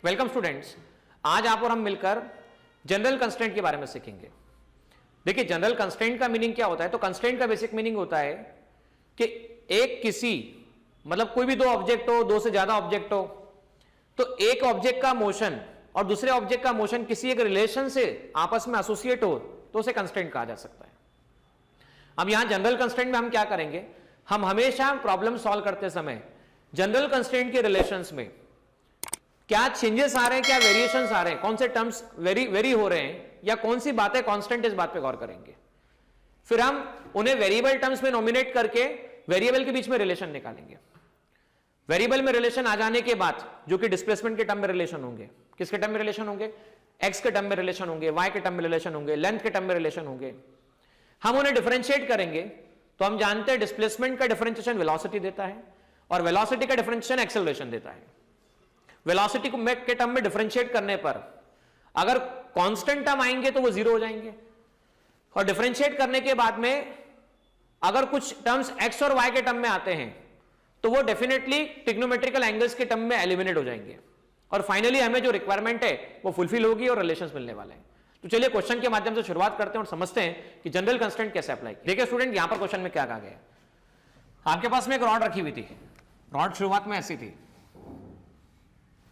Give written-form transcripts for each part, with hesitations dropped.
Welcome students, आज आप और हम मिलकर जनरल कंस्ट्रेंट के बारे में सीखेंगे। देखिए, जनरल कंस्ट्रेंट का मीनिंग क्या होता है? तो कंस्ट्रेंट का बेसिक मीनिंग होता है कि एक किसी मतलब कोई भी दो ऑब्जेक्ट हो, दो से ज्यादा ऑब्जेक्ट हो, तो एक ऑब्जेक्ट का मोशन और दूसरे ऑब्जेक्ट का मोशन किसी एक रिलेशन से आपस में एसोसिएट हो तो उसे कंस्ट्रेंट कहा जा सकता है। अब यहां जनरल कंस्ट्रेंट में हम क्या करेंगे? हम हमेशा प्रॉब्लम सॉल्व करते समय जनरल कंस्ट्रेंट के रिलेशंस में क्या चेंजेस आ रहे हैं, क्या वेरिएशंस आ रहे हैं, कौन से टर्म्स वेरी हो रहे हैं या कौन सी बातें कांस्टेंट, इस बात पे गौर करेंगे। फिर हम उन्हें वेरिएबल टर्म्स में नॉमिनेट करके वेरिएबल के बीच में रिलेशन निकालेंगे। वेरिएबल में रिलेशन आ जाने के बाद जो कि डिस्प्लेसमेंट के टर्म में रिलेशन होंगे, किसके टर्म में रिलेशन होंगे? एक्स के टर्म में रिलेशन होंगे, वाई के टर्म में रिलेशन होंगे, लेंथ के टर्म में रिलेशन होंगे। हम उन्हें डिफरेंशिएट करेंगे तो हम जानते हैं डिस्प्लेसमेंट का डिफरेंशिएशन वेलोसिटी देता है और वेलोसिटी का डिफरेंशिएशन एक्सेलरेशन देता है। वेलोसिटी को के टर्म में डिफरेंशिएट करने पर अगर कांस्टेंट टर्म आएंगे तो वो जीरो हो जाएंगे, और डिफरेंशिएट करने के बाद में अगर कुछ टर्म्स एक्स और वाई के टर्म में आते हैं तो वो डेफिनेटली ट्रिग्नोमेट्रिकल एंगल्स के टर्म में एलिमिनेट हो जाएंगे, और फाइनली हमें जो रिक्वायरमेंट है वो फुलफिल होगी और रिलेशंस मिलने वाले हैं। तो चलिए क्वेश्चन के माध्यम से शुरुआत करते हैं और समझते हैं कि जनरल कंस्ट्रेंट कैसे अप्लाई किया। देखिए स्टूडेंट, यहां पर क्वेश्चन में क्या कहा गया? आपके पास में एक रॉड रखी हुई थी। रॉड शुरुआत में ऐसी थी,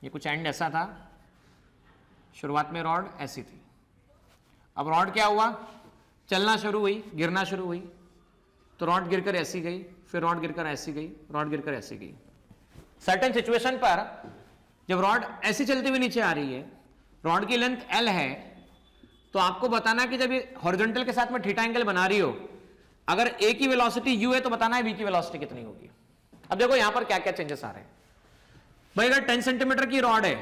ये कुछ एंड ऐसा था, शुरुआत में रॉड ऐसी थी। अब रॉड क्या हुआ? चलना शुरू हुई, गिरना शुरू हुई, तो रॉड गिरकर ऐसी गई, फिर रॉड गिरकर ऐसी गई, रॉड गिरकर ऐसी गई। सर्टेन सिचुएशन पर जब रॉड ऐसी चलती हुई नीचे आ रही है, रॉड की लेंथ L है, तो आपको बताना कि जब ये हॉरिजॉन्टल के साथ में थीटा एंगल बना रही हो, अगर A की वेलोसिटी U है तो बताना है B की वेलोसिटी कितनी होगी। अब देखो यहां पर क्या क्या चेंजेस आ रहे हैं भाई। अगर 10 सेंटीमीटर की रॉड है,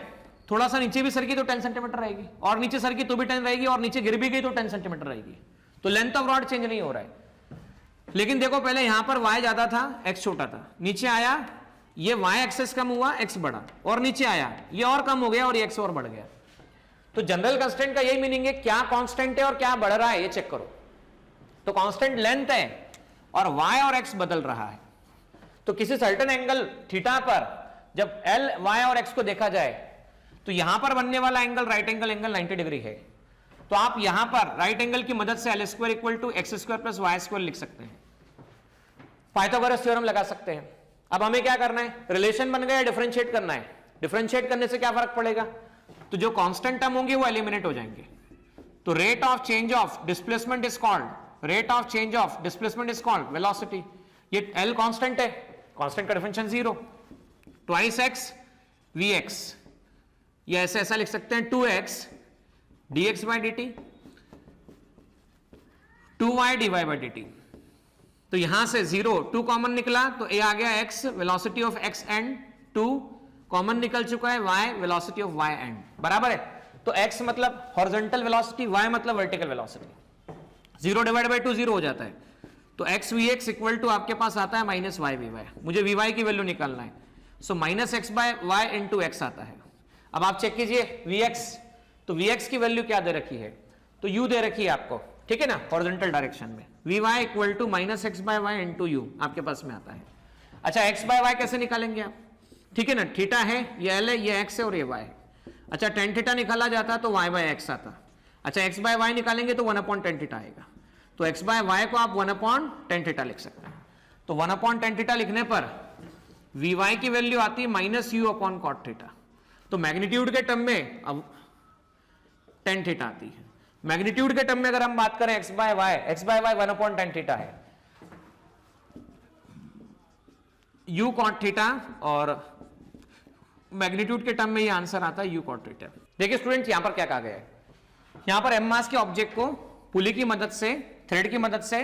थोड़ा सा नीचे भी सरकी तो 10 सेंटीमीटर रहेगी, और नीचे सरकी तो भी 10 रहेगी, और नीचे गिर भी गई तो 10 सेंटीमीटर रहेगी। तो लेंथ ऑफ रॉड चेंज नहीं हो रहा है। लेकिन देखो पहले यहां पर y ज्यादा था, x छोटा था, नीचे आया ये y एक्सेस कम हुआ, x बढ़ा, और नीचे आया ये और कम हो गया और ये x और बढ़ गया। तो जनरल कंस्टेंट का यही मीनिंग है, क्या कांस्टेंट है और क्या बढ़ रहा है ये चेक करो। तो कांस्टेंट लेंथ है और y और x बदल रहा है। तो किसी सर्टेन एंगल थीटा पर जब L, Y और X को देखा जाए तो यहां पर बनने वाला एंगल राइट एंगल 90 डिग्री है। तो आप यहां पर राइट एंगल की मदद से L² equal to x² plus y² लिख सकते हैं, पाइथागोरस थ्योरम लगा सकते हैं। अब हमें क्या करना है? रिलेशन बन गया, डिफरेंशिएट करना है। डिफरेंशिएट करने से क्या फर्क पड़ेगा? तो जो कांस्टेंट टर्म होंगे वो एलिमिनेट हो जाएंगे। तो rate of change of displacement is called, rate of change of displacement is called velocity. ये L कांस्टेंट है, कांस्टेंट का differentiation 0, twice x v x, या ऐसे ऐसा लिख सकते हैं 2x dx by dt, 2y dy by dt। तो यहां से 0 2 कॉमन निकला तो a आ गया x, velocity of x and 2 common निकल चुका है, y velocity of y and, बराबर है। तो x मतलब हॉरिजॉन्टल वेलोसिटी, y मतलब वर्टिकल वेलोसिटी। 0 डिवाइड बाय 2 0 हो जाता है। तो x vx इक्वल टू आपके पास आता है माइनस y vy। मुझे vy की वैल्यू निकालना है, so minus x by y into x आता है। अब आप चेक कीजिए Vx, तो Vx की वैल्यू क्या दे रखी है? तो u दे रखी है आपको, ठीक है ना, हॉरिजॉन्टल डायरेक्शन में। Vy equal to minus x by y into u आपके पास में आता है। अच्छा, x बाय वाई कैसे निकालेंगे आप? ठीक है ना, थीटा है, ये L है, ये x है और ये y है। अच्छा, tan थीटा निकाला जाता तो y बाय x आता। अच्छा, x बाय वाई निकालेंगे तो 1/tan थीटा आएगा। तो x बाय वाई को आप 1/tan थीटा लिख सकते हैं। तो 1/tan थीटा लिखने पर Vy की वैल्यू आती है minus u upon cot theta. तो मैग्नीट्यूड के टर्म में अब tan थीटा आती है। मैग्नीट्यूड के टर्म में अगर हम बात करें x by y 1/tan theta है, u कॉट थीटा, और मैग्नीट्यूड के टर्म में ये आंसर आता है u कॉट थीटा। देखिए स्टूडेंट्स, यहां पर क्या कहा गया है? यहां पर m मास के ऑब्जेक्ट को पुली की मदद से, थ्रेड की मदद से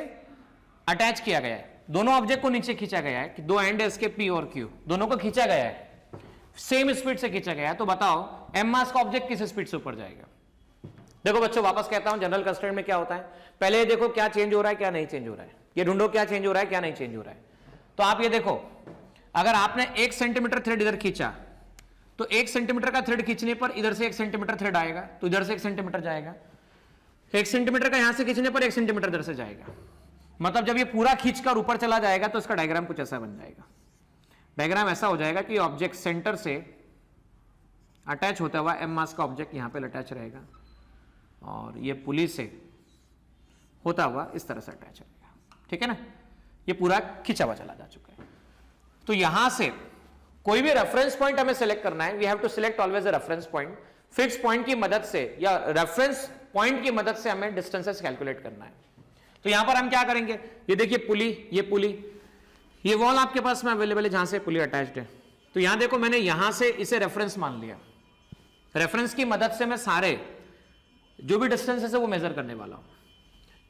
अटैच किया गया है। दोनों ऑब्जेक्ट को नीचे खींचा गया है कि दो एंड है इसके P और Q, दोनों को खींचा गया है, सेम स्पीड से खींचा गया है। तो बताओ m मास का ऑब्जेक्ट किस स्पीड से ऊपर जाएगा? देखो बच्चों, वापस कहता हूं, जनरल कंस्ट्रेंट में क्या होता है, पहले देखो क्या चेंज हो रहा है क्या नहीं चेंज हो रहा है, ये ढूंढो क्या चेंज हो रहा है क्या नहीं चेंज हो रहा है। तो आप ये देखो, अगर आपने 1 सेंटीमीटर थ्रेड इधर खींचा तो 1 सेंटीमीटर का थ्रेड खींचने पर इधर से 1 सेंटीमीटर थ्रेड आएगा, तो इधर से 1 सेंटीमीटर जाएगा। 1 सेंटीमीटर का यहां से खींचने पर 1 सेंटीमीटर इधर से जाएगा। मतलब जब ये पूरा खींचकर ऊपर चला जाएगा तो इसका डायग्राम कुछ ऐसा बन जाएगा। डायग्राम ऐसा हो जाएगा कि ऑब्जेक्ट सेंटर से अटैच होता हुआ m मास का ऑब्जेक्ट यहाँ पे अटैच रहेगा और ये पुली से होता हुआ इस तरह से अटैच रहेगा, ठीक है ना। ये पूरा खिंचा हुआ चला जा चुका है। तो यहां से कोई भी रेफरेंस पॉइंट हमें सिलेक्ट करना है, we have to select always a reference point. Fix point की मदद से या रेफरेंस पॉइंट की मदद से हमें डिस्टेंसेस कैलकुलेट करना है। तो यहां पर हम क्या करेंगे, ये देखिए पुली, ये पुली, ये वॉल आपके पास में अवेलेबल है जहां से पुली अटैच्ड है। तो यहां देखो मैंने यहां से इसे रेफरेंस मान लिया, रेफरेंस की मदद से मैं सारे जो भी डिस्टेंसेस है वो मेजर करने वाला हूं।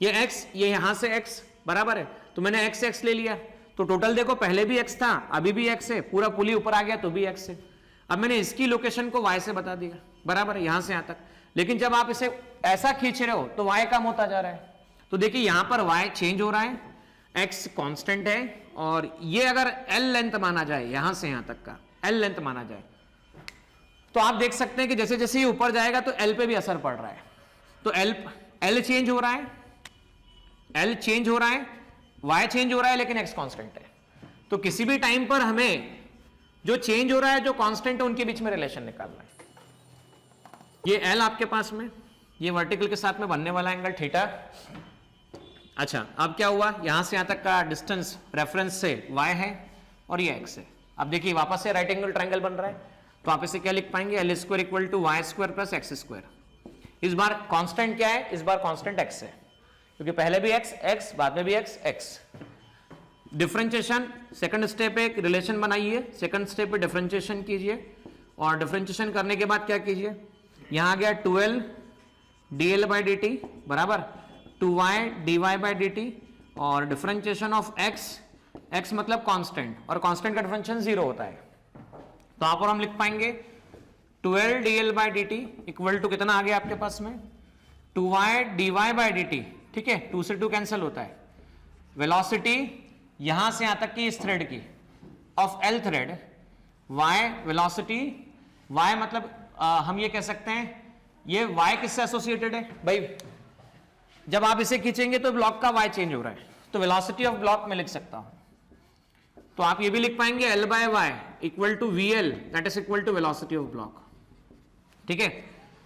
ये x, ये यहां से x बराबर है, तो मैंने x से x ले लिया। तो टोटल देखो पहले भी x था, अभी भी x है, पूरा पुली ऊपर आ गया तो भी x है। अब मैंने इसकी लोकेशन को y से बता दिया, बराबर है, यहां से यहां तक। लेकिन जब आप इसे ऐसा खींच रहे हो तो y कम होता जा रहा है। तो देखिए यहां पर y चेंज हो रहा है, x कांस्टेंट है, और ये अगर l लेंथ माना जाए, यहां से यहां तक का l लेंथ माना जाए, तो आप देख सकते हैं कि जैसे जैसे ये ऊपर जाएगा तो l पे भी असर पड़ रहा है। तो l चेंज हो रहा है, l चेंज हो रहा है, y चेंज हो रहा है, लेकिन x कांस्टेंट है। तो किसी भी टाइम पर हमें जो चेंज हो रहा है, जो कांस्टेंट है, उनके बीच में रिलेशन निकालना है। ये l आपके पास में, ये वर्टिकल के साथ में बनने वाला एंगल थीटा। अच्छा, अब क्या हुआ, यहां से यहां तक का डिस्टेंस रेफरेंस से y है और ये x है। अब देखिए वापस से राइट एंगल ट्रायंगल बन रहा है, तो आप इसे क्या लिख पाएंगे, l square equal to y square plus x square. इस बार कांस्टेंट क्या है, इस बार कांस्टेंट x है, क्योंकि पहले भी x, बाद में भी x। डिफरेंशिएशन सेकंड स्टेप पे एक रिलेशन बनाइए, सेकंड स्टेप पे डिफरेंशिएशन कीजिए, और डिफरेंशिएशन करने के बाद क्या कीजिए, यहां आ गया 12 dl बाई dt बराबर 2y dy बाई dt, और डिफरेंशिएशन ऑफ x मतलब कांस्टेंट, और कांस्टेंट का डिफरेंशिएशन 0 होता है। तो यहां पर हम लिख पाएंगे 12 dl by dt equal to कितना आ गया आपके पास में, 2y dy बाई dt, ठीक है, 2 से 2 कैंसिल होता है। वेलोसिटी यहां से यहां तक की इस थ्रेड की of l thread, y velocity, y मतलब हम ये कह सकते हैं ये y किससे एसोसिएटेड है भाई, जब आप इसे खींचेंगे तो ब्लॉक का y चेंज हो रहा है, तो वेलोसिटी ऑफ ब्लॉक में लिख सकता हूं। तो आप ये भी लिख पाएंगे l by y equal to VL, that is equal to velocity of block, ठीक है।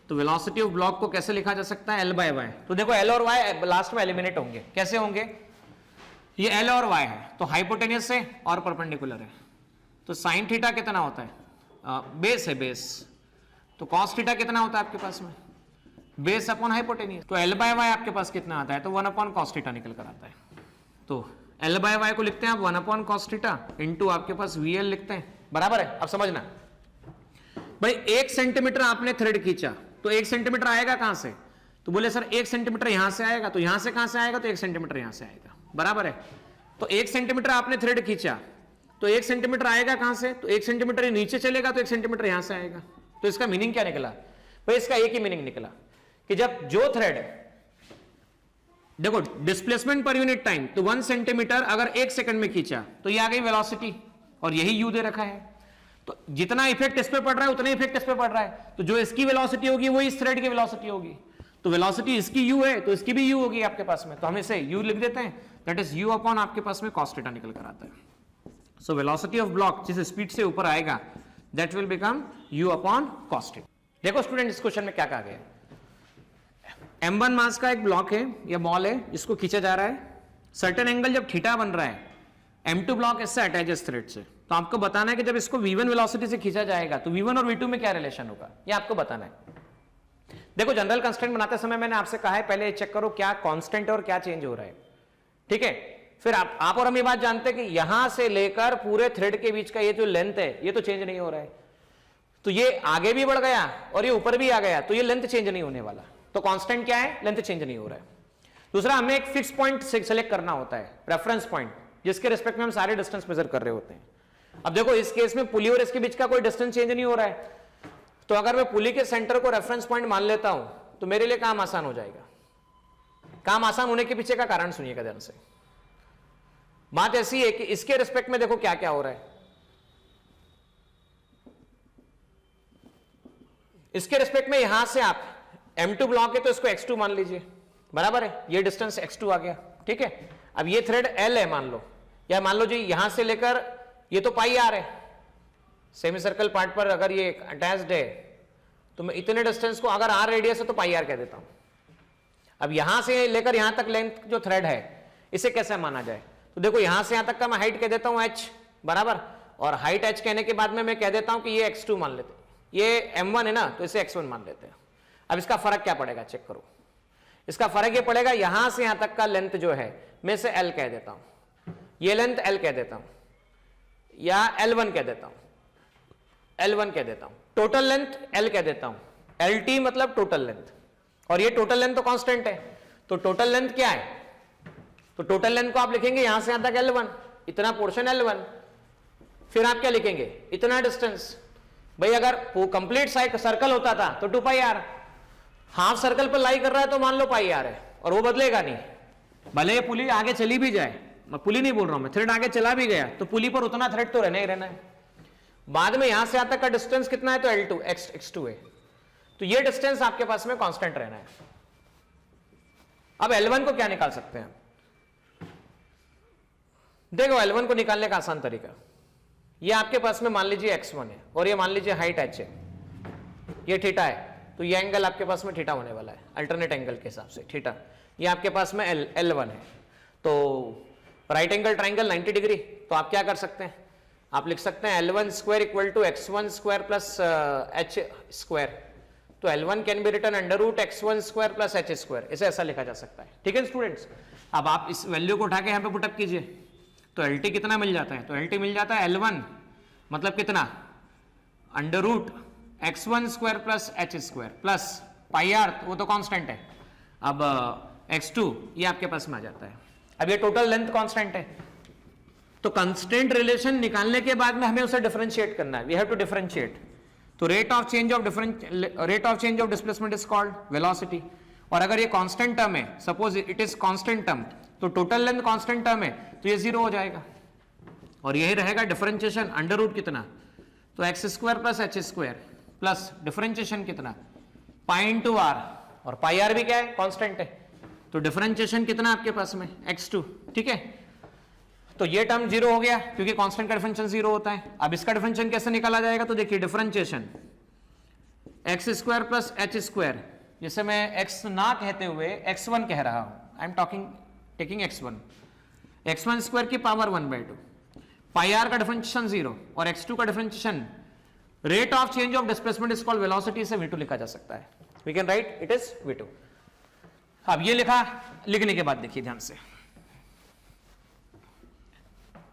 तो वेलोसिटी ऑफ ब्लॉक को कैसे लिखा जा सकता है, l बाय y। तो देखो l और y लास्ट में एलिमिनेट होंगे, कैसे होंगे, ये l और y है तो हाइपोटेनियस है और परपेंडिकुलर है, तो साइन थीटा कितना होता है, बेस है बेस, तो कॉस थीटा कितना होता है आपके पास में, बेस अपॉन हाइपोटेनियस। तो l बाय y आपके पास कितना आता है, तो 1 अपॉन कॉस थीटा निकल कर आता है। तो l बाय y को लिखते हैं आप 1 अपॉन कॉस थीटा इंटू आपके पास VL लिखते हैं, बराबर है। अब समझना भाई, 1 सेंटीमीटर आपने थ्रेड खींचा तो 1 सेंटीमीटर आएगा कहां से, तो बोले सर 1 सेंटीमीटर यहां से आएगा, तो यहां से कहां से आएगा, तो 1 सेंटीमीटर यहां से आएगा, बराबर है। तो 1 सेंटीमीटर आपने थ्रेड खींचा तो 1 सेंटीमीटर आएगा कहां से, तो 1 सेंटीमीटर नीचे चलेगा तो 1 सेंटीमीटर यहां से आएगा। तो इसका मीनिंग क्या निकला भाई, इसका एक ही मीनिंग निकला कि जब जो थ्रेड, देखो डिस्प्लेसमेंट पर यूनिट टाइम, तो 1 सेंटीमीटर अगर 1 सेकंड में खींचा तो ये आ गई वेलोसिटी, और यही u दे रखा है। तो जितना इफेक्ट इस पे पड़ रहा है उतना इफेक्ट इस पे पड़ रहा है, तो जो इसकी वेलोसिटी होगी वही इस थ्रेड की वेलोसिटी होगी। तो वेलोसिटी इसकी u है तो इसकी भी u होगी आपके पास में, तो हम इसे u लिख देते हैं, दैट इज u अपॉन आपके पास में cos थीटा निकल कर आता है। सो वेलोसिटी ऑफ ब्लॉक जिस स्पीड से ऊपर आएगा that will become u upon cos theta. देखो स्टूडेंट, इस क्वेश्चन में क्या कहा गया, m1 मास का एक ब्लॉक है या बॉल है, इसको खींचा जा रहा है, सर्टेन एंगल जब थीटा बन रहा है, m2 ब्लॉक इससे अटैच है थ्रेड से, तो आपको बताना है कि जब इसको v1 वेलोसिटी से खींचा जाएगा तो v1 और v2 में क्या रिलेशन होगा, ये आपको बताना है। देखो जनरल कंस्ट्रेंट बनाते समय मैंने आपसे कहा है पहले चेक करो क्या कांस्टेंट है और क्या चेंज हो रहा है, ठीक है। फिर आप और हम ये बात जानते हैं कि यहां से लेकर पूरे थ्रेड के बीच का ये जो लेंथ है ये तो चेंज नहीं हो रहा है, तो ये आगे भी बढ़ गया और ये ऊपर भी आ गया, तो ये लेंथ चेंज नहीं होने वाला। तो कांस्टेंट क्या है, लेंथ चेंज नहीं हो रहा है। दूसरा, हमें एक फिक्स पॉइंट सेलेक्ट करना होता है, रेफरेंस पॉइंट, जिसके रिस्पेक्ट में हम सारे डिस्टेंस मेजर कर रहे होते हैं। अब देखो इस केस में पुली और इसके बीच का कोई डिस्टेंस चेंज नहीं हो रहा है, तो अगर मैं पुली के सेंटर को रेफरेंस पॉइंट मान लेता हूं तो मेरे लिए काम आसान हो जाएगा। काम आसान होने के पीछे का कारण सुनिएगा ध्यान से। बात ऐसी है कि इसके रिस्पेक्ट में देखो क्या क्या हो रहा है, इसके रिस्पेक्ट में यहां से आप m2 ब्लॉक है तो इसको x2 मान लीजिए, बराबर है, ये डिस्टेंस x2 आ गया, ठीक है। अब ये थ्रेड L है मान लो, या मान लो जी यहां से लेकर ये तो पाई आर है, सेमी सर्कल पार्ट पर अगर ये अटैच्ड है तो मैं इतने डिस्टेंस को, अगर r रेडियस है तो पाई r कह देता हूं। अब यहां से लेकर यहां तक लेंथ जो थ्रेड है इसे कैसे माना जाए, तो देखो यहां से यहां तक का मैं हाइट कह देता हूं h बराबर, और हाइट h कहने के बाद में मैं कह देता हूं कि ये x2 मान लेते हैं, ये m1 है ना तो इसे x1 मान लेते हैं। अब इसका फर्क क्या पड़ेगा चेक करो, इसका फर्क ये पड़ेगा यहां से यहां तक का लेंथ जो है मैं इसे l कह देता हूं, ये लेंथ l कह देता हूं या L1 कह देता हूं, L1 कह देता हूं, टोटल लेंथ L कह देता हूं, LT मतलब टोटल लेंथ, और ये टोटल लेंथ तो कांस्टेंट है, तो टोटल लेंथ क्या है, तो टोटल लेंथ को आप लिखेंगे यहां से यहां तक L1, इतना पोर्शन L1, फिर आप क्या लिखेंगे इतना डिस्टेंस। भाई अगर वो कंप्लीट सर्कल होता था तो 2 पाई आर, हाफ सर्कल पर लाई कर रहा है तो मान लो पाई आर है, और वो बदलेगा नहीं, भले ये पुली आगे चली भी जाए, मैं पुली नहीं बोल रहा हूं, मैं थ्रेड आगे चला भी गया तो पुली पर उतना थ्रेड तो रहना ही रहना है। बाद में यहां से यहां तक का डिस्टेंस कितना है तो L2 x2 है, तो ये डिस्टेंस आपके पास में कांस्टेंट रहना है। अब L1 को क्या निकाल सकते हैं, देखो L1 को निकालने का आसान तरीका, ये आपके पास में मान लीजिए x1 है और ये मान लीजिए हाइट h है, ये थीटा है, तो ये एंगल आपके पास में थीटा होने वाला है अल्टरनेट एंगल के हिसाब से थीटा, ये आपके पास में L1 है, तो राइट एंगल ट्राइंगल 90 डिग्री, तो आप क्या कर सकते हैं, आप लिख सकते हैं L1 square equal to x1 square plus h square, तो L1 can be written under root x1 square plus h square, इसे ऐसा लिखा जा सकता है। ठीक है स्टूडेंट्स, अब आप इस वैल्यू को उठा के यहाँ पे पुटअप कीजिए, तो LT कितना मिल जाता है, तो LT मिल जाता है L1 मतलब कितना under root x1 square plus h square plus pi r, वो तो कांस्टेंट है, अब x2 ये आपके पास में आ जाता है। अब ये टोटल लेंथ कांस्टेंट है, तो कांस्टेंट रिलेशन निकालने के बाद में हमें उसे डिफरेंशिएट करना है, वी हैव टू डिफरेंशिएट, तो rate of change of displacement is called velocity, और अगर ये कांस्टेंट टर्म है, suppose it is constant term, तो टोटल लेंथ कांस्टेंट टर्म है तो ये 0 हो जाएगा, और यही रहेगा डिफरेंशिएशन अंडर रूट कितना, तो x square plus h square plus differentiation कितना पाई इंटू r, और पाई आर भी क्या है कांस्टेंट है, तो डिफरेंशिएशन कितना आपके पास में x2। ठीक है, तो ये टर्म 0 हो गया क्योंकि कांस्टेंट का डिफरेंशिएशन 0 होता है। अब इसका डिफरेंशिएशन कैसे निकाला जाएगा, तो देखिए differentiation x square plus h square, जिसे मैं x ना कहते हुए x1 कह रहा हूं, I am taking x1 square की पावर 1/2, पाई आर का डिफरेंशिएशन 0 और x2 का differentiation rate of change of displacement is called velocity, से v2 लिखा जा सकता है, we can write it is v2। अब ये लिखा, लिखने के बाद देखिए ध्यान से,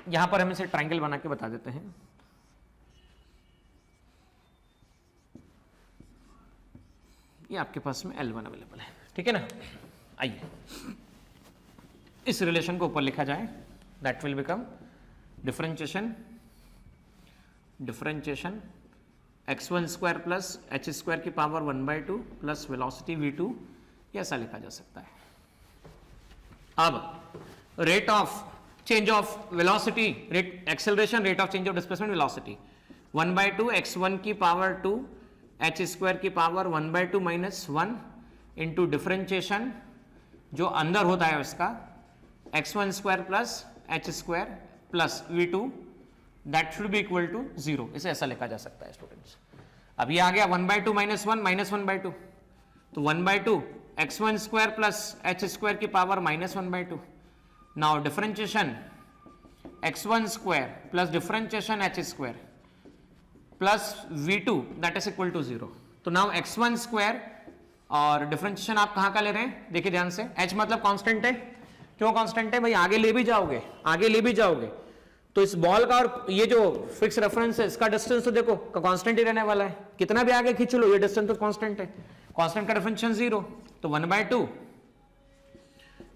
यहां पर हम इसे ट्रायंगल बना के बता देते हैं, ये आपके पास में L1 अवेलेबल है, ठीक है ना। आइए इस रिलेशन को ऊपर लिखा जाए, that will become differentiation x1 square plus h square की पावर 1/2 प्लस वेलोसिटी v2, ऐसा लिखा जा सकता है। अब rate of change of velocity, rate acceleration, rate of change of displacement velocity 1/2 x1 की पावर 2 h स्क्वायर की पावर 1/2 माइनस 1 इंटू डिफरेंशिएशन जो अंदर होता है उसका x1 square plus h square plus v2, that should be equal to 0, इसे ऐसा लिखा जा सकता है स्टूडेंट्स। अब ये आ गया 1/2 माइनस 1 माइनस 1/2, तो 1/2 x1 square plus h square की power minus 1/2, now differentiation x1 square plus differentiation h square plus v2 that is equal to 0, तो नाउ x1 स्क्वायर और डिफरेंशिएशन आप कहां का ले रहे हैं, देखिए ध्यान से, h मतलब कांस्टेंट है, क्यों कांस्टेंट है भाई, आगे ले भी जाओगे तो इस बॉल का और ये जो फिक्स रेफरेंस है इसका डिस्टेंस तो देखो कांस्टेंट ही रहने वाला है, कितना भी आगे खींच लो ये डिस्टेंस तो कांस्टेंट है, कांस्टेंट का डिफरेंशिएशन 0, तो 1/2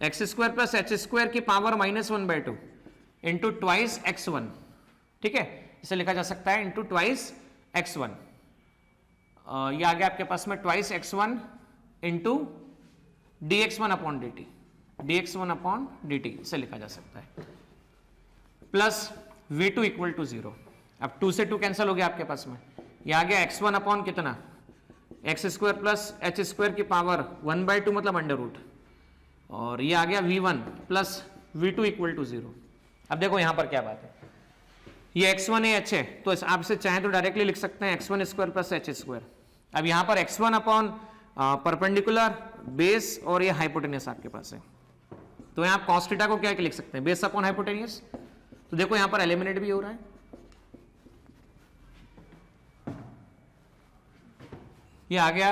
x square plus h square की power minus 1/2 into twice x1, ठीक है, इसे लिखा जा सकता है इंटू ट्वाइस x1, ये आ गया आपके पास में twice x1 into dx1 upon dt, इसे लिखा जा सकता है, प्लस v2 इक्वल टू 0। अब 2 से 2 कैंसिल हो गया आपके पास में, ये आ गया x1 अपॉन कितना x square plus h square की पावर 1/2 मतलब अंडर रूट, और ये आ गया v1 plus v2 equal to 0। अब देखो यहां पर क्या बात है, ये x1 है h है, तो आप इसे चाहें तो डायरेक्टली लिख सकते हैं x1 square plus h square, अब यहां पर x1 अपॉन परपेंडिकुलर बेस और ये हाइपोटेनियस आपके पास है, तो यहां आप cos थीटा को क्या लिख सकते हैं, बेस अपॉन हाइपोटेनियस। तो देखो यहां पर एलिमिनेट भी हो रहा है, ये आ गया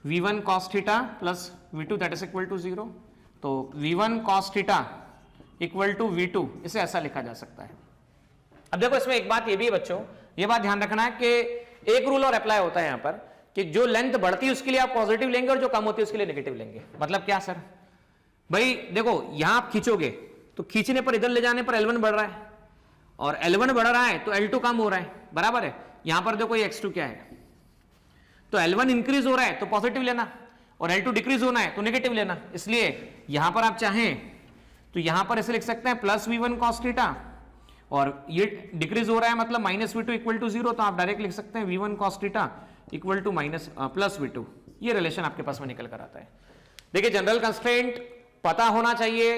v1 cos theta plus v2 that is equal to 0। तो v1 cos theta equal to v2, इसे ऐसा लिखा जा सकता है। अब देखो इसमें एक बात ये भी है बच्चों, ये बात ध्यान रखना है कि एक रूल और अप्लाई होता है यहां पर कि जो लेंथ बढ़ती है उसके लिए आप पॉजिटिव लेंगे और जो कम होती है उसके लिए नेगेटिव लेंगे। मतलब क्या सर, भाई देखो यहां आप खींचोगे तो खींचने पर इधर ले जाने पर L1 बढ़ रहा है और L1 बढ़ रहा है तो L2 कम हो रहा है, बराबर है। यहां पर देखो ये x2 क्या है, तो L1 इंक्रीज हो रहा है तो पॉजिटिव लेना और L2 डिक्रीज होना है तो नेगेटिव लेना। इसलिए यहां पर आप चाहें तो यहां पर ऐसे लिख सकते हैं प्लस v1 cos थीटा और ये डिक्रीज हो रहा है मतलब माइनस v2 इक्वल टू 0, तो आप डायरेक्ट लिख सकते हैं v1 cos theta equal to minus plus v2। ये रिलेशन आपके पास में निकल कर आता है। देखिए जनरल कंस्ट्रेंट पता होना चाहिए,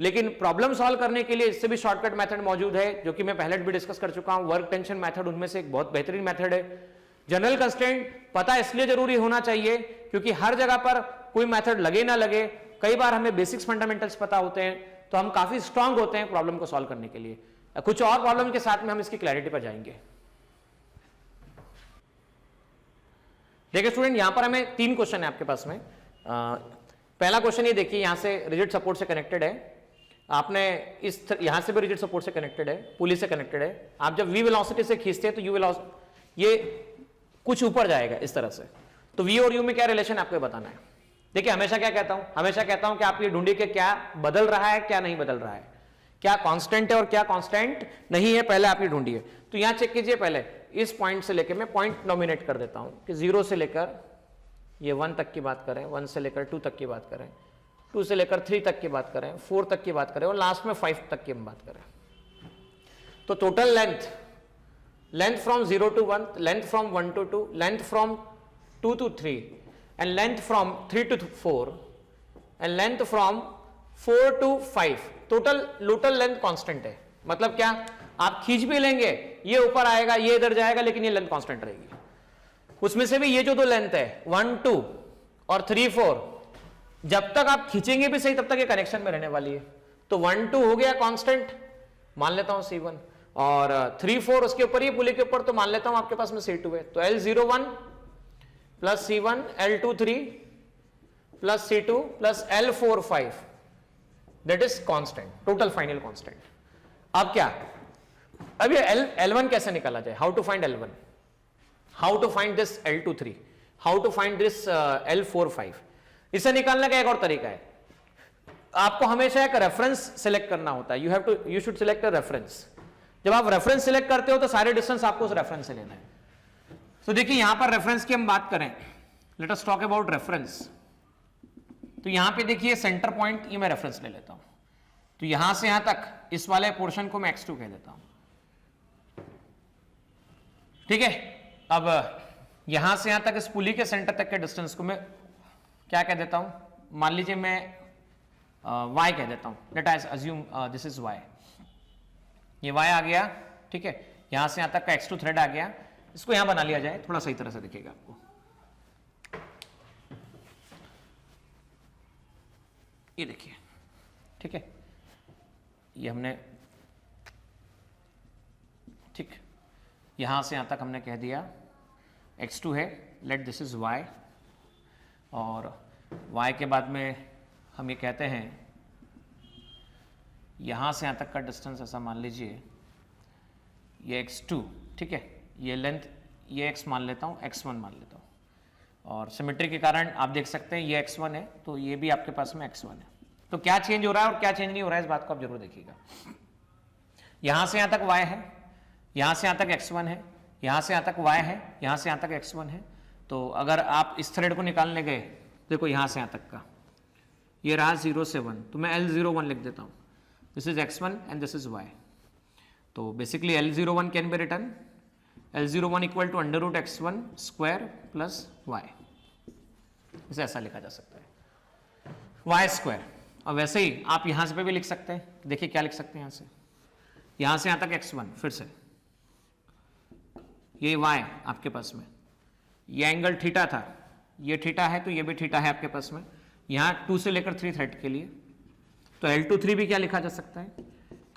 लेकिन प्रॉब्लम सॉल्व करने के लिए इससे भी शॉर्टकट मेथड मौजूद है जो कि मैं पहले भी डिस्कस कर चुका हूं। वर्क टेंशन मेथड उनमें से एक बहुत बेहतरीन मेथड है। जनरल कंस्ट्रेंट पता इसलिए जरूरी होना चाहिए क्योंकि हर जगह पर कोई मेथड लगे ना लगे, कई बार हमें बेसिक्स फंडामेंटल्स पता होते हैं तो हम काफी स्ट्रांग होते हैं प्रॉब्लम को सॉल्व करने के लिए। कुछ और प्रॉब्लम के साथ में हम इसकी क्लैरिटी पर जाएंगे। देखिए स्टूडेंट, यहां पर हमें 3 क्वेश्चन है आपके पास में। पहला क्वेश्चन ये देखिए, यहां से रिजिड सपोर्ट से कनेक्टेड है, आपने यहां से भी रिजिड सपोर्ट से कनेक्टेड है, पुली से कनेक्टेड है। आप जब v वेलोसिटी से खींचते हैं तो u वेलोसिटी ये कुछ ऊपर जाएगा इस तरह से, तो v और u में क्या रिलेशन आपको बताना है। देखिए हमेशा क्या कहता हूं, हमेशा कहता हूं कि आप ये ढूंढिए कि क्या बदल रहा है क्या नहीं बदल रहा है, क्या कांस्टेंट है और क्या कांस्टेंट नहीं है, पहले आप ये ढूंढिए। तो यहां चेक कीजिए, पहले इस पॉइंट से लेकर मैं पॉइंट नॉमिनेट कर देता हूं कि 0 से लेकर ये 1 तक की बात करें, 1 से लेकर 2 तक की बात करें, 2 से लेकर 3 तक की बात करें, 4 तक की बात करें और लास्ट में 5 तक की हम बात करें। तो total length from 0 to 1, length from 1 to 2, length from 2 to 3 and length from 3 to 4 and length from 4 to 5, total length constant है। मतलब क्या, आप खींच भी लेंगे ये ऊपर आएगा ये इधर जाएगा लेकिन ये लेंथ कांस्टेंट रहेगी। उसमें से भी ये जो 2 लेंथ है 1 2 और 3 4, जब तक आप खींचेंगे भी सही तब तक ये कनेक्शन में रहने वाली है। तो 1 2 हो गया कांस्टेंट, मान लेता हूं C1, और 3 4 उसके ऊपर, ये पुली के ऊपर, तो मान लेता हूं आपके पास में C2 है। तो L01 plus C1 L23 plus C2 plus L45 that is constant, total final constant. अब क्या, अब ये L1 कैसे निकाला जाए, how to find L1, how to find this L23, how to find this L45। इसे निकालने का एक और तरीका है, आपको हमेशा एक रेफरेंस सिलेक्ट करना होता है। You should select a reference. जब आप रेफरेंस सिलेक्ट करते हो तो सारे डिस्टेंस आपको उस रेफरेंस से लेना है। तो देखिए यहां पर रेफरेंस की हम बात करें, let us talk about reference. तो यहां पे देखिए सेंटर पॉइंट, ये मैं रेफरेंस ले लेता हूं, तो यहां से यहां तक इस वाले पोर्शन को मैं x2 कह देता हूं, ठीक है। अब यहां से यहां तक इस पुली के सेंटर तक के डिस्टेंस को मैं क्या कह देता हूं, मान लीजिए मैं y कह देता हूं, let us assume this is y। ये y आ गया, ठीक है। यहां से यहां तक का x2 थ्रेड आ गया, इसको यहां बना लिया जाए, थोड़ा सही तरह से दिखेगा आपको। ये देखिए, ठीक है, ये हमने, ठीक, यहां से यहां तक हमने कह दिया x2 है, लेट दिस इज y, और y के बाद में हम ये कहते हैं यहां से यहां तक का डिस्टेंस ऐसा मान लीजिए ये x2, ठीक है, ये लेंथ, ये x मान लेता हूं, x1 मान लेता हूं, और सिमेट्री के कारण आप देख सकते हैं ये x1 है तो ये भी आपके पास में x1 है। तो क्या चेंज हो रहा है और क्या चेंज नहीं हो रहा है, इस बात को आप जरूर देखिएगा। यहां से यहां तक y है, यहां से यहां तक x1 है, यहां से यहां तक y है, यहां से यहां तक x1 है। तो अगर आप इस थ्रेड को निकालने गए, देखो यहां से यहां तक का ये रहा 0 से 1, तो मैं L01 लिख देता हूं, this is x1 and this is y। तो basically L01 can be written L01 equal to under root x1 square plus y, इसे ऐसा लिखा जा सकता है, y स्क्वायर। और वैसे ही आप यहां से पे भी लिख सकते हैं, देखिए क्या लिख सकते हैं, यहां से यहां तक x1, फिर से ये y आपके पास में, ये एंगल थीटा था, ये थीटा है तो ये भी थीटा है आपके पास में, यहाँ 2 से लेकर 3 थ्रेड के लिए, तो L23 भी क्या लिखा जा सकता है,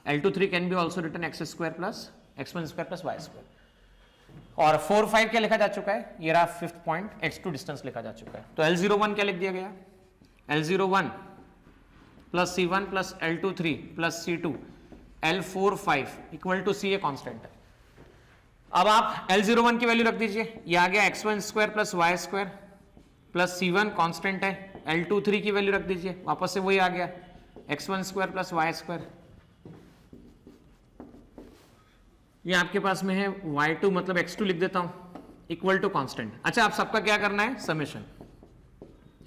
L23 can be also written x square plus x1 square plus y square, और 4 5 क्या लिखा जा चुका है, ये रहा 5th पॉइंट, x2 डिस्टेंस लिखा जा चुका है। तो L01 क्या लिख दिया गया, L01 plus C1 plus L23 plus C2 L45 equal to C, ये कॉन्स्टेंट है। अब आप L01 की वैल्यू रख दीजिए, ये आ गया x1 square plus y square plus C1 constant है, L23 की वैल्यू रख दीजिए, वापस से वही आ गया x1 square plus y square, ये आपके पास में है y2 मतलब x2 लिख देता हूं इक्वल टू कांस्टेंट। अच्छा, आप सबका क्या करना है, summation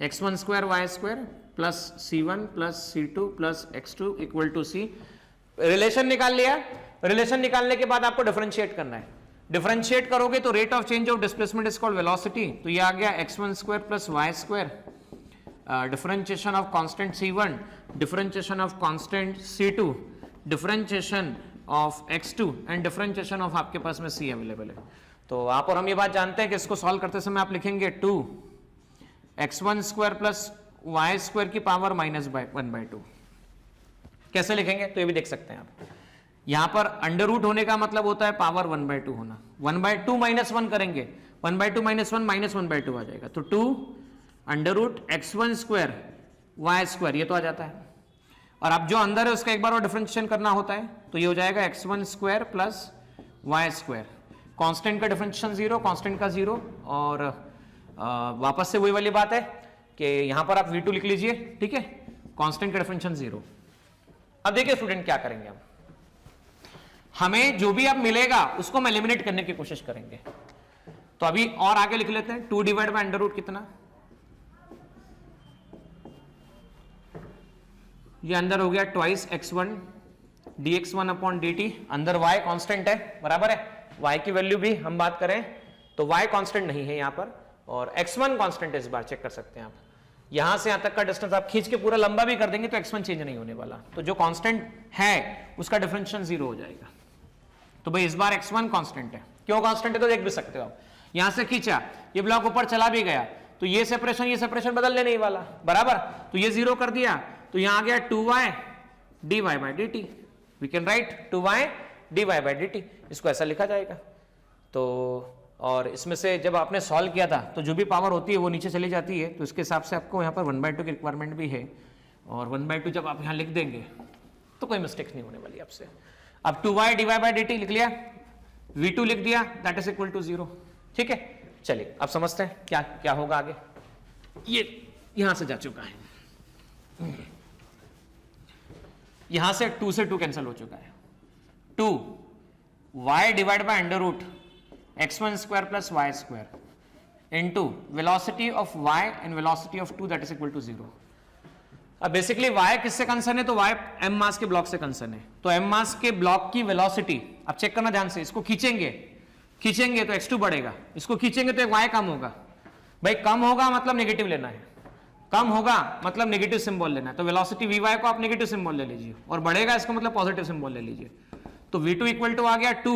x1 square y square plus c1 plus c2 plus x2 equal to c। Relation निकाल लिया, रिलेशन निकालने के बाद आपको डिफरेंशिएट करना है, डिफरेंशिएट करोगे तो rate of change of displacement is called velocity, तो ये आ गया x1 square plus y square, differentiation of constant c1, differentiation of constant c2, differentiation of x2 and differentiation of आपके पास में c अवेलेबल है। तो आप और हम ये बात जानते हैं कि इसको सॉल्व करते समय आप लिखेंगे 2 x1 square plus y square की पावर माइनस 1/2, कैसे लिखेंगे तो ये भी देख सकते हैं आप, यहां पर अंडर रूट होने का मतलब होता है पावर 1/2 होना, 1/2 माइनस 1 करेंगे, 1/2 माइनस 1 माइनस 1/2 आ जाएगा, तो 2 under root x1 square y square ये तो आ जाता है, और अब जो अंदर है उसका एक बार और डिफरेंशिएशन करना होता है, तो ये हो जाएगा x1 square plus y square, constant का डिफरेंशिएशन 0, कांस्टेंट का 0, और वापस से वही वाली बात है कि यहां पर आप v2 लिख लीजिए, ठीक है, कांस्टेंट का डिफरेंशिएशन 0। अब देखिए स्टूडेंट क्या करेंगे, हम हमें जो भी अब मिलेगा उसको हम एलिमिनेट करने की कोशिश करेंगे, तो अभी और आगे लिख लेते हैं, 2 डिवाइड बाय अंडर रूट कितना, ये अंदर हो गया twice x1 dx1 upon dt, अंदर y कांस्टेंट है, बराबर है, y की वैल्यू भी हम बात करें तो y कांस्टेंट नहीं है यहां पर, और x1 कांस्टेंट है, इस बार चेक कर सकते हैं आप, यहां से यहां तक का डिस्टेंस आप खींच के पूरा लंबा भी कर देंगे तो x1 चेंज नहीं होने वाला, तो जो कांस्टेंट है उसका डिफरेंशिएशन 0 हो जाएगा। तो भाई इस बार x1 कांस्टेंट है, क्यों कांस्टेंट है तो देख भी सकते हो आप, यहां से खींचा ये ब्लॉक ऊपर चला भी गया तो ये सेपरेशन बदलने नहीं वाला, बराबर, तो ये 0 कर दिया, तो यहां आ गया 2y dy by dt, we can write 2y dy by dt, इसको ऐसा लिखा जाएगा। तो और इसमें से जब आपने सॉल्व किया था तो जो भी पावर होती है वो नीचे चली जाती है, तो इसके हिसाब से आपको यहाँ पर 1/2 की रिक्वायरमेंट भी है, और 1/2 जब आप यहाँ लिख देंगे तो कोई मिस्टेक्स नहीं होने वाली आपसे। अब 2y dy by dt लिख लिया, v2 लिख दिया, दैट इज इक्वल टू 0, ठीक है। चलिए अब समझते हैं क्या क्या होगा आगे, ये यहां से जा चुका है, यहां से 2 से 2 कैंसिल हो चुका है, 2 y divide by under root x1 square plus y square into velocity of y and velocity of 2 that is equal to 0। अब बेसिकली y किससे कंसर्न है, तो y m मास के ब्लॉक से कंसर्न है, तो m मास के ब्लॉक की वेलोसिटी, अब चेक करना ध्यान से, इसको खींचेंगे तो x2 बढ़ेगा, इसको खींचेंगे तो y कम होगा, भाई कम होगा मतलब नेगेटिव लेना है, कम होगा मतलब नेगेटिव सिंबल लेना है, तो वेलोसिटी vy को आप नेगेटिव सिंबल ले लीजिए, और बढ़ेगा इसका मतलब पॉजिटिव सिंबल ले लीजिए, तो v2 इक्वल टू आ गया 2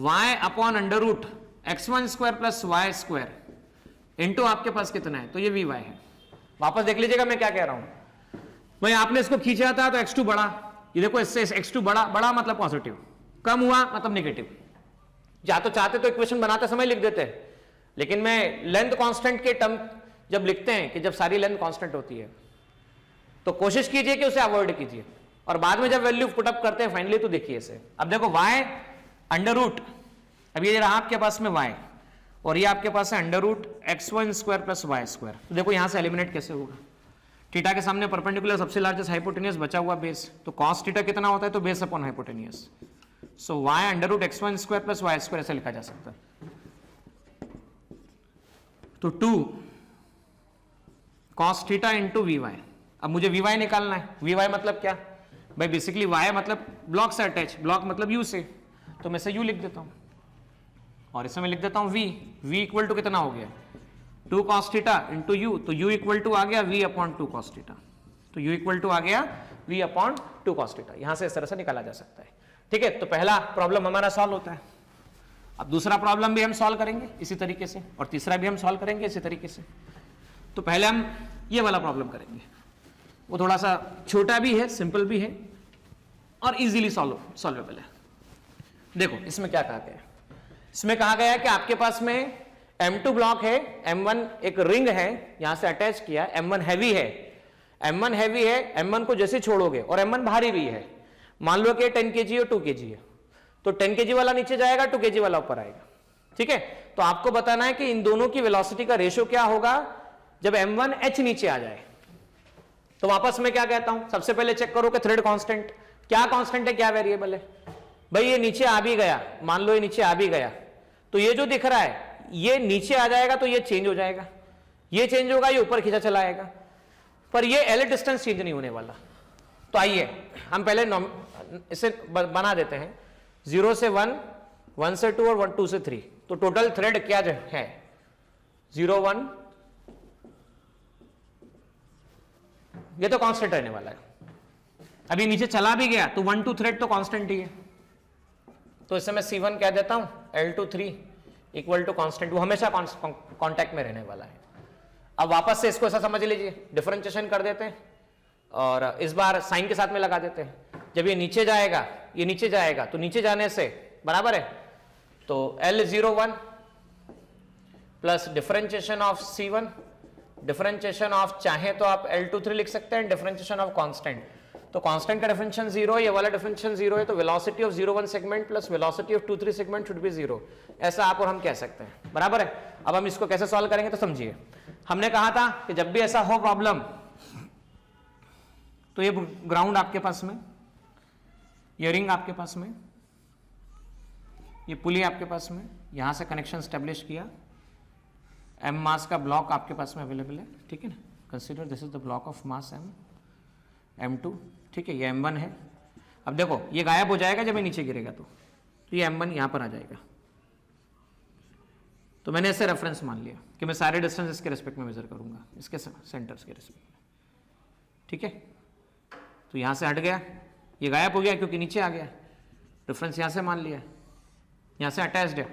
y upon under root x1 square plus y square into आपके पास कितना है, तो ये vy है। वापस देख लीजिएगा मैं क्या कह रहा हूं, भाई आपने इसको खींचा था तो x2 बढ़ा, ये देखो इससे x2 बढ़ा मतलब पॉजिटिव, कम हुआ मतलब नेगेटिव, या तो चाहते तो इक्वेशन बनाते समय लिख देते हैं, लेकिन मैं लेंथ कांस्टेंट के टर्म जब लिखते हैं कि जब सारी लेंथ कांस्टेंट होती है तो कोशिश कीजिए कि उसे अवॉइड कीजिए, और बाद में जब वैल्यू पुट अप करते हैं फाइनली तो देखिए इसे, अब देखो y अंडर रूट, अब ये रहा आपके पास में y और ये आपके पास है under root x1 square plus y square, तो देखो यहां से एलिमिनेट कैसे होगा, थीटा के सामने परपेंडिकुलर सबसे लार्जेस्ट हाइपोटेनियस बचा हुआ बेस, तो cos थीटा कितना होता है, तो base upon hypotenuse, so y under root x1 square plus y square ऐसे लिखा जा सकता है, तो 2 cos थीटा इंटू vy, अब मुझे vy निकालना है, vy मतलब क्या भाई, बेसिकली y मतलब ब्लॉक से अटैच, ब्लॉक मतलब u से, तो मैं से u लिख देता हूं, और इसमें लिख देता हूं v इक्वल टू कितना हो गया 2 cos थीटा इंटू u, तो u इक्वल टू आ गया v अपॉन 2 cos थीटा, तो u इक्वल टू आ गया v अपॉन 2 cos थीटा, यहां से इस तरह से निकाला जा सकता है, ठीक है। तो पहला प्रॉब्लम हमारा सॉल्व होता है। अब दूसरा प्रॉब्लम भी हम सॉल्व करेंगे इसी तरीके से, और तीसरा भी हम सॉल्व करेंगे इसी तरीके से। तो पहले हम ये वाला प्रॉब्लम करेंगे, वो थोड़ा सा छोटा भी है, सिंपल भी है और इजीली सॉल्वेबल है। देखो इसमें क्या कहा गया है, इसमें कहा गया है कि आपके पास में M2 ब्लॉक है, M1 एक रिंग है यहां से अटैच किया, M1 हैवी है, M1 हैवी है, M1 को जैसे छोड़ोगे, और M1 भारी भी है, मान लो कि 10 kg और 2 kg है, तो 10 kg वाला नीचे जाएगा, 2 kg वाला ऊपर आएगा। ठीक है, तो आपको बताना है कि इन दोनों की वेलोसिटी का रेशियो क्या होगा जब M1 H नीचे आ जाए। तो वापस मैं क्या कहता हूं, सबसे पहले चेक करो कि थ्रेड कांस्टेंट क्या कांस्टेंट है, क्या वेरिएबल है। भाई ये नीचे आ भी गया, मान लो ये नीचे आ भी गया, तो ये जो दिख रहा है ये नीचे आ जाएगा तो ये चेंज हो जाएगा, ये चेंज होगा, ये ऊपर खींचा चला आएगा, पर ये एल डिस्टेंस चेंज नहीं होने वाला। तो आइए हम पहले इसे बना देते हैं 0 से 1, 1 से 2 और 2 से 3। तो टोटल थ्रेड क्या है 0 1, ये तो कांस्टेंट रहने वाला है। अभी नीचे चला भी गया तो 1 2 थ्रेड तो कांस्टेंट ही है, तो इसे मैं C1 कह देता हूं, L2 3 इक्वल टू कांस्टेंट, वो हमेशा कांटेक्ट में रहने वाला है। अब वापस से इसको ऐसा समझ लीजिए, डिफरेंशिएशन कर देते हैं और इस बार साइन के साथ में लगा देते हैं। जब ये नीचे जाएगा, ये नीचे जाएगा, तो नीचे जाने से बराबर है, तो L01 plus differentiation of C1, differentiation of चाहे तो आप L23 लिख सकते हैं, डिफरेंशिएशन ऑफ कांस्टेंट, तो कांस्टेंट का डिफरेंशिएशन 0, ये वाला डिफरेंशिएशन 0 है, तो velocity of 0 1 segment plus velocity of 2 3 segment should be 0, ऐसा आप और हम कह सकते हैं। बराबर है। अब हम इसको कैसे सॉल्व करेंगे तो समझिए, हमने कहा था कि जब भी ऐसा हो प्रॉब्लम, तो ये ग्राउंड आपके पास में, ये रिंग आपके पास में, ये पुली आपके पास में, यहां से कनेक्शन स्टेब्लिश किया, M मास का ब्लॉक आपके पास में अवेलेबल है। ठीक है ना, consider this is the block of mass M2। ठीक है, ये M1 है। अब देखो ये गायब हो जाएगा जब ये नीचे गिरेगा, तो ये M1 यहां पर आ जाएगा। तो मैंने इसे रेफरेंस मान लिया कि मैं सारे डिस्टेंस इसके रिस्पेक्ट में मेजर करूंगा, इसके सेंटर्स के रिस्पेक्ट में। ठीक है, तो यहां से हट गया, ये गायब हो गया क्योंकि नीचे आ गया, रेफरेंस यहां से मान लिया, यहां से अटैच्ड है।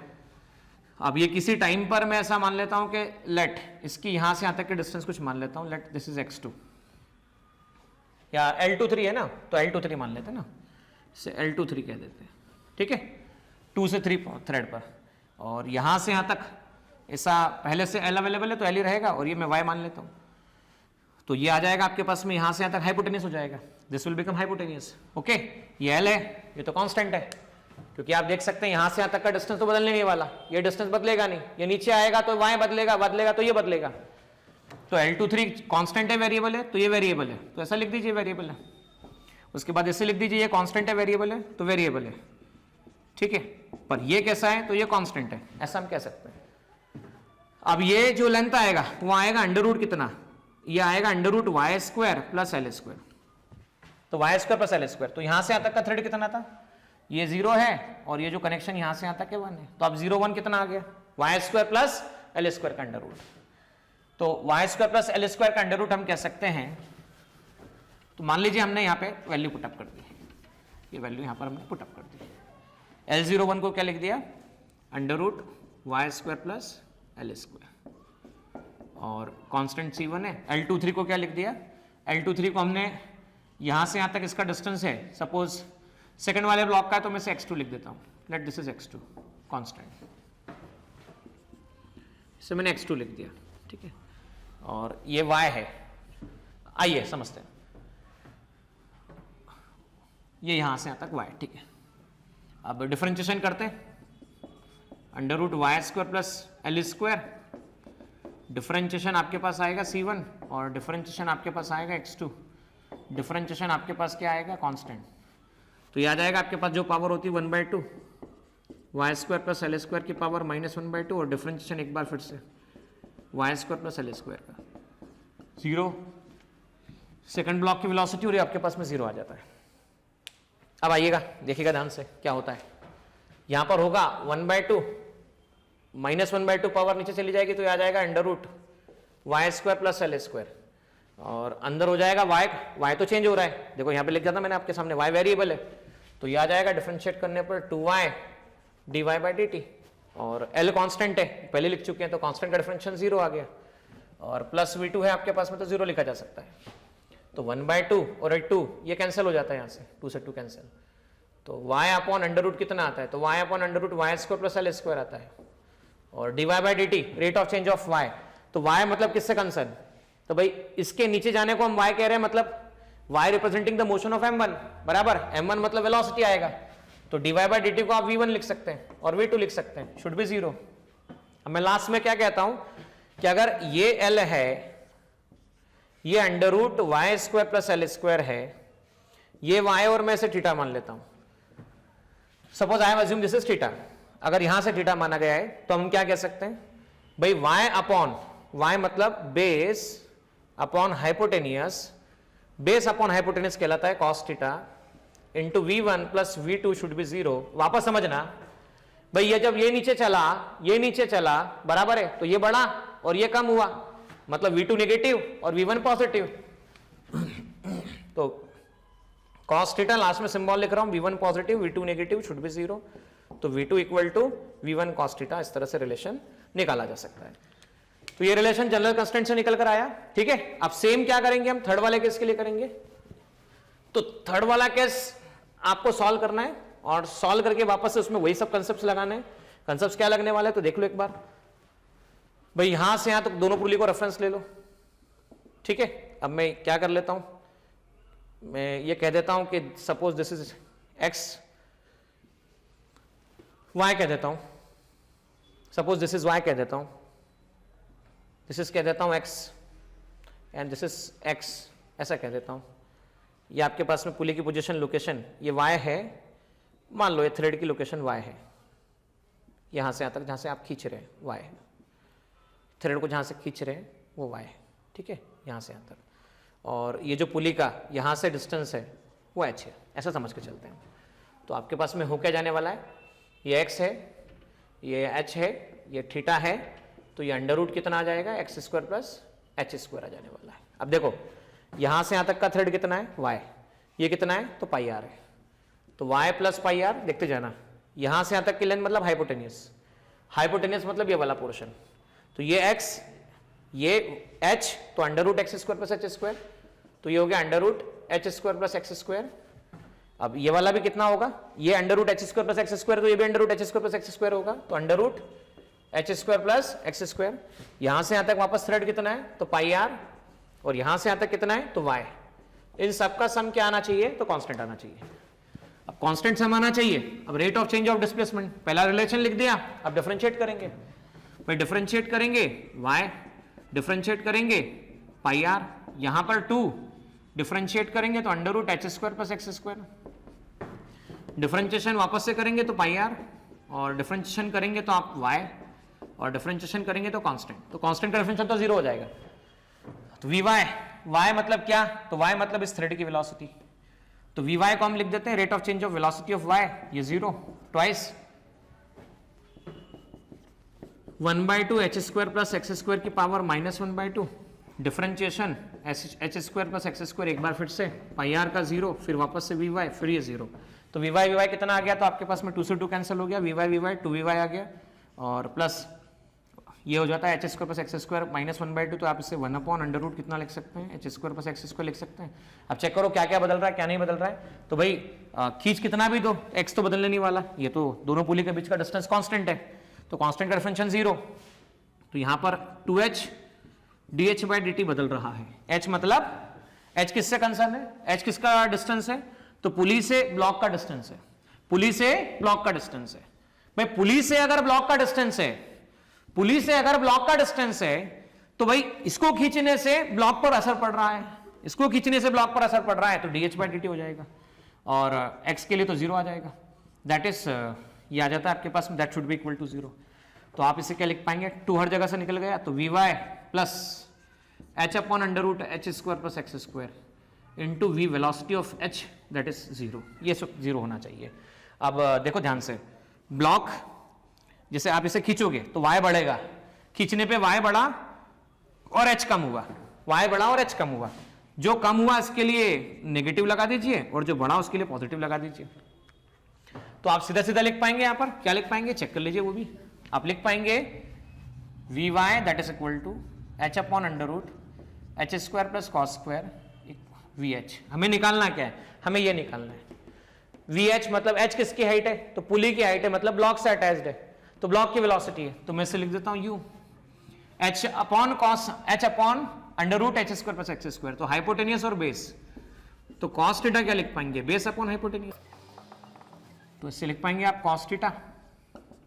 अब ये किसी टाइम पर मैं ऐसा मान लेता हूं कि लेट इसकी यहां से यहां तक के डिस्टेंस कुछ मान लेता हूं, लेट दिस इज x2 या L23 है ना, तो L23 मान लेते हैं ना, इसे L23 कह देते हैं। ठीक है, 2 से 3 थ्रेड पर, और यहां से यहां तक ऐसा पहले से L अवेलेबल है तो L ही रहेगा, और ये मैं Y मान लेता हूं, तो ये आ जाएगा आपके पास में, यहां से यहां तक हाइपोटेनियस हो जाएगा, this will become hypotenuse. Okay, ये L है, ये तो कांस्टेंट है, क्योंकि आप देख सकते हैं यहां से यहां तक का डिस्टेंस तो बदलने नहीं वाला, ये डिस्टेंस बदलेगा नहीं, ये नीचे आएगा तो Y बदलेगा, बदलेगा तो ये बदलेगा। तो L23 कांस्टेंट है, वेरिएबल है, तो ये वेरिएबल है, तो ऐसा लिख दीजिए वेरिएबल है। उसके बाद ऐसे लिख दीजिए ये कांस्टेंट है, वेरिएबल है, तो वेरिएबल है। ठीक है, पर ये कैसा है, तो ये कांस्टेंट है, ऐसा हम कह सकते हैं। अब ये जो लेंथ आएगा वो आएगा अंडर रूट कितना, ये आएगा under root y² plus L², तो y² प्लस L², तो यहां से यहां तक का थ्रेड कितना था, ये 0 है, और ये जो कनेक्शन यहां से यहां तक है 1 है, तो अब 0 1 कितना आ गया, y² प्लस L² का अंडर रूट, तो y² प्लस L² का अंडर रूट हम कह सकते हैं। तो मान लीजिए हमने यहाँ पे वैल्यू पुटअप कर दी, ये वैल्यू यहाँ पर हमने पुटअप कर दी, L01 को क्या लिख दिया, under root y² plus L², और कांस्टेंट C1 है। L23 को क्या लिख दिया, L23 को हमने यहाँ से यहाँ तक इसका डिस्टेंस है, सपोज सेकंड वाले ब्लॉक का है, तो मैं इसे x2 लिख देता हूँ, let this is x2 constant, इसे मैंने x2 लिख दिया। ठीक है, और ये y है, आइए समझते हैं, ये यहां से यहां तक y। ठीक है, अब डिफरेंशिएशन करते हैं, under root y² plus L², differentiation आपके पास आएगा C1 और डिफरेंशिएशन आपके पास आएगा x2, डिफरेंशिएशन आपके पास क्या आएगा, कांस्टेंट, तो ये आ जाएगा आपके पास जो पावर होती है 1/2 y² प्लस L² की पावर -1/2, और डिफरेंशिएशन एक बार फिर से y² प्लस L² का 0, सेकंड ब्लॉक की वेलोसिटी, और ये आपके पास में 0 आ जाता है। अब आइएगा, देखिएगा ध्यान से क्या होता है, यहां पर होगा 1/2 -1/2 पावर नीचे चली जाएगी, तो ये आ जाएगा under root y² plus L², और अंदर हो जाएगा y तो चेंज हो रहा है, देखो यहाँ पे लिख जाता मैंने आपके सामने, y वेरिएबल है, तो ये आ जाएगा डिफरेंशिएट करने पर 2y dy/dt, और L कांस्टेंट है, पहले लिख चुके हैं, तो कांस्टेंट का डिफरेंशियल 0 आ गया, और प्लस V2 है आपके पास में, तो 0 लिखा जा सकता है। तो 1/2 और 2 ये कैंसिल हो जाता है यहाँ से, 2 से 2 कैंसिल, तो y अपॉन अंडर रूट कितना आता है, तो y upon under root y square plus l square आता है, और dy by dt rate of change of y, तो y मतलब किससे कंसर्न, तो भाई इसके नीचे जाने को हम y कह रहे हैं, मतलब y representing the motion of m1 बराबर m1 मतलब वेलोसिटी आएगा, तो dy बाई dt को आप v1 लिख सकते हैं और v2 लिख सकते हैं, शुड बी 0। अब मैं लास्ट में क्या कहता हूं कि अगर ये l है, ये under root y square plus l square है, ये y और मैं इसे थीटा मान लेता हूं, suppose I am assume this is theta, अगर यहां से थीटा माना गया है तो हम क्या कह सकते हैं भाई y अपॉन y मतलब base upon hypotenuse, base upon hypotenuse कहलाता है cos theta into v1 plus v2 should be 0। वापस समझना भाई, ये जब ये नीचे चला बराबर है, तो ये बढ़ा और ये कम हुआ, मतलब v2 नेगेटिव और v1 पॉजिटिव, तो cos थीटा लास्ट में सिंबल लिख रहा हूं, v1 positive v2 negative should be 0, तो v2 equal to v1 cos theta, इस तरह से रिलेशन निकाला जा सकता है। तो ये रिलेशन जनरल कांस्टेंट से निकल कर आया, ठीक है। अब सेम क्या करेंगे हम थर्ड वाले केस के लिए करेंगे, तो थर्ड वाला केस आपको सॉल्व करना है और सॉल्व करके वापस से उसमें वही सब कंसेप्ट्स लगाने हैं। कंसेप्ट्स क्या लगने वाले हैं तो देख लो एक बार भाई, यहां से यहां तो दोनों पुली को रेफरेंस ले लो, ठीक है। अब मैं क्या कर लेता हूं, मैं ये कह देता हूं कि suppose this is x, y कह देता हूं, सपोज दिस इज y कह देता हूं, दिस इज कह देता हूं x and this is x, ऐसा कह देता हूं। ये आपके पास में पुली की पोजीशन लोकेशन ये y है, मान लो ये थ्रेड की लोकेशन y है, यहां से यहां तक जहां से आप खींच रहे हैं y है, थ्रेड को जहां से खींच रहे हैं वो y है, ठीक है, यहां से यहां तक, और ये जो पुली का यहां से डिस्टेंस है वो h है, ऐसा समझ के चलते हैं। तो आपके पास में हो क्या जाने वाला है, ये x है, ये h है, ये थीटा है, तो ये अंडर रूट कितना आ जाएगा x square plus h square आ जाने वाला है। अब देखो यहां से यहां तक का थ्रेड कितना है y, ये कितना है तो पाई r है, तो y प्लस पाई r देखते जाना, यहां से यहां तक की लेंथ मतलब हाइपोटेनियस, हाइपोटेनियस मतलब ये वाला पोर्शन, तो ये x ये h, तो under root x square plus h square, तो ये हो गया under root h square plus x square. अब ये वाला भी कितना होगा, ये under root h square plus x square, तो ये भी under root h square plus x square होगा, तो under root h square plus x square. यहां से यहां तक वापस थ्रेड कितना है तो पाई आर, और यहां से यहां तक कितना है तो y, इन सबका सम क्या आना चाहिए तो कांस्टेंट आना चाहिए। अब कांस्टेंट सम आना चाहिए, अब rate of change of displacement, पहला रिलेशन लिख दिया, अब डिफरेंशिएट करेंगे, फिर डिफरेंशिएट करेंगे y, डिफरेंशिएट करेंगे पाई आर, यहां पर 2 डिफरेंशिएट करेंगे तो under root h square plus x square, differentiation वापस से करेंगे तो पाई आर, और डिफरेंशिएशन करेंगे तो आप y, और डिफरेंशिएशन करेंगे तो कांस्टेंट, तो कांस्टेंट का डिफरेंशियल तो 0 हो जाएगा। तो वी वाई, y मतलब क्या, तो y मतलब इस थ्रेड की वेलोसिटी, तो वी वाई को हम लिख देते हैं rate of change of velocity of y, ये 0 twice 1/2 H square plus x square की power -1/2, differentiation H square plus x square, एक बार फिर से पाई आर का 0, फिर वापस से वी वाई, फिर ये 0, तो वी वाई कितना आ गया, तो आपके पास में 2 से 2 कैंसिल हो गया, वी वाई 2v आ गया, और प्लस ये हो जाता है H square plus x square -1/2, तो आप इसे 1/√, कितना लिख सकते हैं H square plus x square लिख सकते हैं। अब चेक करो क्या क्या बदल रहा है क्या नहीं बदल रहा है, तो भाई खींच कितना भी दो एक्स तो बदलने नहीं वाला, ये तो दोनों पुली के बीच का डिस्टेंस कांस्टेंट है, तो कांस्टेंट का डिफरेंशियल 0, तो यहां पर 2h dh बाई dt बदल रहा है, h मतलब h किससे कंसर्न है, h किसका डिस्टेंस है, तो पुली से ब्लॉक का डिस्टेंस है, पुली से ब्लॉक का डिस्टेंस है। भाई पुली से अगर ब्लॉक का डिस्टेंस है, पुली से अगर ब्लॉक का डिस्टेंस है, तो भाई इसको खींचने से ब्लॉक पर असर पड़ रहा है, इसको खींचने से ब्लॉक पर असर पड़ रहा है, तो dh बाई dt हो जाएगा, और x के लिए तो 0 आ जाएगा, दैट इज ये आ जाता है आपके पास, that should be equal to 0। तो आप इसे क्या लिख पाएंगे, 2 हर जगह से निकल गया, तो v y plus h upon under root h square plus x square into v velocity of h, that is 0, ये 0 होना चाहिए। अब देखो ध्यान से, ब्लॉक जैसे आप इसे खींचोगे तो y बढ़ेगा, खींचने पे y बढ़ा और h कम हुआ, y बढ़ा और h कम हुआ, जो कम हुआ इसके लिए नेगेटिव लगा दीजिए और जो बढ़ा उसके लिए पॉजिटिव लगा दीजिए, तो आप सीधा सीधा लिख पाएंगे, यहां पर क्या लिख पाएंगे चेक कर लीजिए वो भी, आप लिख पाएंगे v y that is equal to h upon under root h square plus cos square v h. हमें निकालना क्या है, हमें ये निकालना है वी एच मतलब एच किसकी हाइट है, तो पुली की हाइट है, मतलब ब्लॉक से अटैच्ड है, तो ब्लॉक की वेलोसिटी है, तो मैं इसे लिख देता हूं u h upon cos h upon under root h square plus x square, तो हाइपोटेनियस और बेस, तो कॉस थीटा क्या लिख पाएंगे, बेस अपॉन हाइपोटेनियस, तो इससे लिख पाएंगे आप cos theta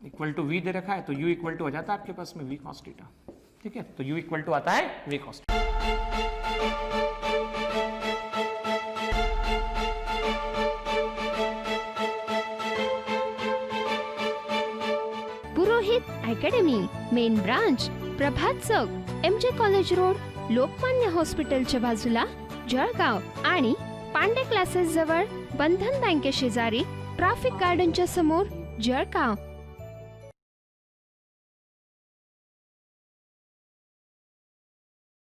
equal to V दे रखा है, तो u इक्वल टू आ जाता है आपके पास में वी कॉस थीटा। ठीक है, तो u इक्वल टू आता है v cos theta. Purohit academy, main branch Prabhat Chowk, MJ college road, Lokmanya हॉस्पिटलच्या बाजूला, जळगाव आणि पांडे क्लासेस जवळ, बंधन बँके शेजारी, ट्रॅफिक गार्डनच्या समोर, जळगाव।